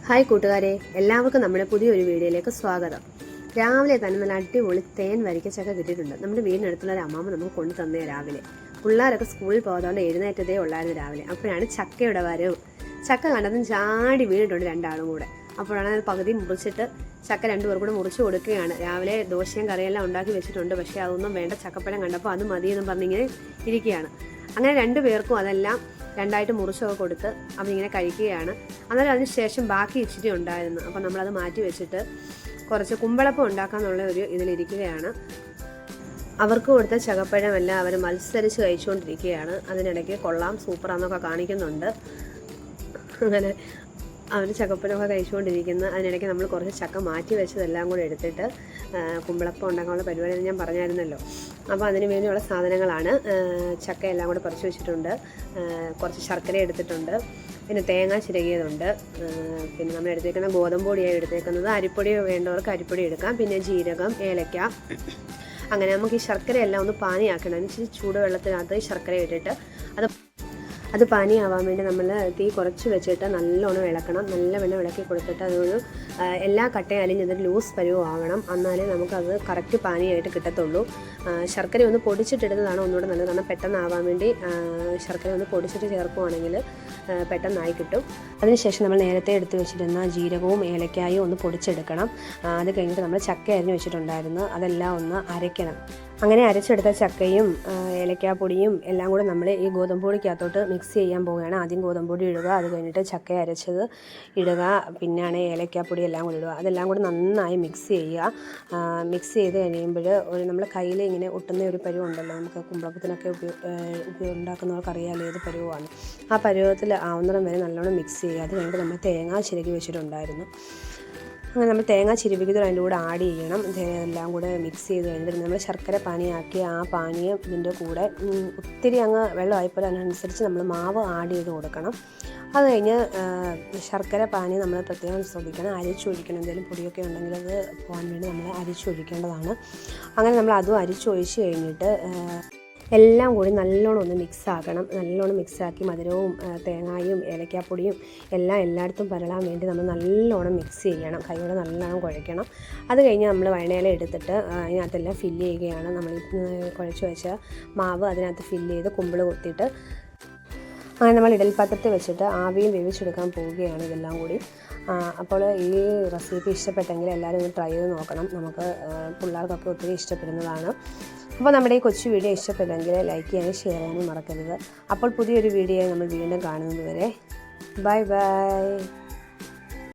Hi കൂട്ടുകാരെ, എല്ലാവർക്കും നമ്മുടെ പുതിയൊരു വീഡിയോയിലേക്ക് സ്വാഗതം. രാവിലെ തന്നെ നല്ല അടിപൊളി തേൻ വരിക്കച്ചക്ക കിട്ടിയിട്ടുണ്ട്. നമ്മുടെ വീടിനടുത്തുള്ള ഒരു അമ്മാമ്മ നമുക്ക് കൊണ്ടു തന്നേ രാവിലെ. പിള്ളേരൊക്കെ സ്കൂളിൽ പോകാതെ എഴുന്നേറ്റതേ ഉള്ളായിരുന്നു രാവിലെ. അപ്പോഴാണ് ചക്കയുടെ വരവ്. ചക്ക കണ്ടതും ചാടി വീണിട്ടുണ്ട് രണ്ടാളും കൂടെ. അപ്പോഴാണ് അത് പകുതി മുറിച്ചിട്ട് ചക്ക രണ്ടുപേർ കൂടെ മുറിച്ച് കൊടുക്കുകയാണ്. രാവിലെ ദോശയും കറിയെല്ലാം ഉണ്ടാക്കി വെച്ചിട്ടുണ്ട്. പക്ഷേ അതൊന്നും വേണ്ട, ചക്കപ്പഴം കണ്ടപ്പോൾ അത് മതിയെന്ന് പറഞ്ഞിങ്ങനെ ഇരിക്കുകയാണ്. അങ്ങനെ രണ്ടുപേർക്കും അതെല്ലാം രണ്ടായിട്ട് മുറിച്ചൊക്കെ കൊടുത്ത് അവരിങ്ങനെ കഴിക്കുകയാണ്. അന്നേരം അതിന് ശേഷം ബാക്കി ഇച്ചിരി ഉണ്ടായിരുന്നു. അപ്പം നമ്മളത് മാറ്റി വെച്ചിട്ട് കുറച്ച് കുമ്പളപ്പം ഉണ്ടാക്കാന്നുള്ള ഒരു ഇതിലിരിക്കുകയാണ്. അവർക്ക് കൊടുത്ത ചകപ്പഴമെല്ലാം അവർ മത്സരിച്ച് കഴിച്ചുകൊണ്ടിരിക്കുകയാണ്. അതിനിടയ്ക്ക് കൊള്ളാം, സൂപ്പറാന്നൊക്കെ കാണിക്കുന്നുണ്ട്. അങ്ങനെ അവർ ചക്കപ്പഴമൊക്കെ കഴിച്ചുകൊണ്ടിരിക്കുന്ന അതിനിടയ്ക്ക് നമ്മൾ കുറച്ച് ചക്ക മാറ്റി വെച്ചതെല്ലാം കൂടെ എടുത്തിട്ട് കുമ്പളപ്പം ഉണ്ടാക്കാനുള്ള പരിപാടി ഞാൻ പറഞ്ഞായിരുന്നല്ലോ. അപ്പോൾ അതിന് വേണ്ടിയുള്ള സാധനങ്ങളാണ്. ചക്ക എല്ലാം കൂടെ പറിച്ച് വെച്ചിട്ടുണ്ട്, കുറച്ച് ശർക്കര എടുത്തിട്ടുണ്ട്, പിന്നെ തേങ്ങ ചിരകിയതുണ്ട്, പിന്നെ നമ്മൾ എടുത്തേക്കുന്ന ഗോതമ്പൊടിയാണ് എടുത്തേക്കുന്നത്. അരിപ്പൊടി വേണ്ടവർക്ക് അരിപ്പൊടി എടുക്കാം, പിന്നെ ജീരകം, ഏലക്ക. അങ്ങനെ നമുക്ക് ഈ ശർക്കരയെല്ലാം ഒന്ന് പാനിയാക്കണം. ഇച്ചിരി ചൂടുവെള്ളത്തിനകത്ത് ഈ ശർക്കര ഇട്ടിട്ട് അത് പാനിയാവാൻ വേണ്ടി നമ്മൾ തീ കുറച്ച് വെച്ചിട്ട് നല്ലോണം ഇളക്കണം. നല്ലവണ്ണം ഇളക്കി കൊടുത്തിട്ട് അതൊരു എല്ലാ കട്ടയും അലിഞ്ഞതൊരു ലൂസ് പരുവം ആവണം. എന്നാലേ നമുക്കത് കറക്റ്റ് പാനിയായിട്ട് കിട്ടത്തുള്ളൂ. ശർക്കര ഒന്ന് പൊടിച്ചിട്ടിടുന്നതാണ് ഒന്നുകൂടെ നല്ലത്. കാരണം പെട്ടെന്നാവാൻ വേണ്ടി ശർക്കര ഒന്ന് പൊടിച്ചിട്ട് ചേർക്കുവാണെങ്കിൽ പെട്ടെന്നായി കിട്ടും. അതിനുശേഷം നമ്മൾ നേരത്തെ എടുത്ത് വെച്ചിരുന്ന ജീരകവും ഏലക്കായും ഒന്ന് പൊടിച്ചെടുക്കണം. അത് കഴിഞ്ഞിട്ട് നമ്മൾ ചക്ക അരിഞ്ഞ് വെച്ചിട്ടുണ്ടായിരുന്നു, അതെല്ലാം ഒന്ന് അരയ്ക്കണം. അങ്ങനെ അരച്ചെടുത്ത ചക്കയും ഏലക്കാപ്പൊടിയും എല്ലാം കൂടെ നമ്മൾ ഈ ഗോതമ്പൊടിക്കകത്തോട്ട് മിക്സ് ചെയ്യാൻ പോവുകയാണ്. ആദ്യം ഗോതമ്പൊടി ഇടുക, അത് കഴിഞ്ഞിട്ട് ചക്ക അരച്ചത് ഇടുക, പിന്നെയാണ് ഏലക്കാപ്പൊടി എല്ലാം കൂടി ഇടുക. അതെല്ലാം കൂടി നന്നായി മിക്സ് ചെയ്യുക. മിക്സ് ചെയ്ത് കഴിയുമ്പോൾ നമ്മൾ കയ്യിൽ ഇങ്ങനെ ഒട്ടുന്ന ഒരു പരുവുണ്ടല്ലോ, നമുക്ക് കുമ്പളപ്പത്തിനൊക്കെ ഉണ്ടാക്കുന്നവർക്ക് അറിയാമല്ലോ ഏത് പരുവമാണ്. ആ പരുവത്തിൽ ആവുന്നിടം വരെ നല്ലോണം മിക്സ് ചെയ്യുക. അത് കഴിഞ്ഞിട്ട് നമ്മൾ തേങ്ങ ചിരകി വെച്ചിട്ടുണ്ടായിരുന്നു. അങ്ങനെ നമ്മൾ തേങ്ങ ചിരവിക്കുന്നത് അതിൻ്റെ കൂടെ ആഡ് ചെയ്യണം. എല്ലാം കൂടെ മിക്സ് ചെയ്ത് കഴിഞ്ഞിട്ട് നമ്മൾ ശർക്കര പാനിയാക്കി ആ പാനിയും ഇതിൻ്റെ കൂടെ ഒത്തിരി അങ്ങ് വെള്ളമായിപ്പോലെ അതിനനുസരിച്ച് നമ്മൾ മാവ് ആഡ് ചെയ്ത് കൊടുക്കണം. അത് കഴിഞ്ഞ് ശർക്കര പാനി നമ്മൾ പ്രത്യേകം ശ്രദ്ധിക്കണം, അരിച്ചൊഴിക്കണം. എന്തെങ്കിലും പൊടിയൊക്കെ ഉണ്ടെങ്കിൽ അത് പോകാൻ വേണ്ടി നമ്മൾ അരിച്ചൊഴിക്കേണ്ടതാണ്. അങ്ങനെ നമ്മൾ അതും അരിച്ചൊഴിച്ച് കഴിഞ്ഞിട്ട് എല്ലാം കൂടി നല്ലോണം ഒന്ന് മിക്സാക്കണം. നല്ലോണം മിക്സാക്കി മധുരവും തേങ്ങായും ഏലക്കാപ്പൊടിയും എല്ലാം എല്ലായിടത്തും പരളാൻ വേണ്ടി നമ്മൾ നല്ലോണം മിക്സ് ചെയ്യണം. കൈയോടെ നല്ലോണം കുഴയ്ക്കണം. അത് കഴിഞ്ഞ് നമ്മൾ വയണയില എടുത്തിട്ട് അതിനകത്തെല്ലാം ഫില്ല് ചെയ്യുകയാണ്. നമ്മൾ കുഴച്ച് വെച്ച മാവ് അതിനകത്ത് ഫില്ല് ചെയ്ത് കുമ്പിൾ കുത്തിയിട്ട് അങ്ങനെ നമ്മൾ ഇഡൽപ്പാത്രത്തിൽ വെച്ചിട്ട് ആവിയിൽ വേവിച്ചെടുക്കാൻ പോവുകയാണ് ഇതെല്ലാം കൂടി. അപ്പോൾ ഈ റെസിപ്പി ഇഷ്ടപ്പെട്ടെങ്കിൽ എല്ലാവരും ഒന്ന് ട്രൈ ചെയ്ത് നോക്കണം. നമുക്ക് പിള്ളേർക്കൊക്കെ ഒത്തിരി ഇഷ്ടപ്പെടുന്നതാണ്. അപ്പോൾ നമ്മുടെ ഈ കൊച്ചു വീഡിയോ ഇഷ്ടപ്പെട്ടെങ്കിൽ ലൈക്ക് ചെയ്യാനും ഷെയർ ചെയ്യാനും മറക്കരുത്. അപ്പോൾ പുതിയൊരു വീഡിയോ നമ്മൾ വീണ്ടും കാണുന്നത് വരെ ബൈ ബൈ.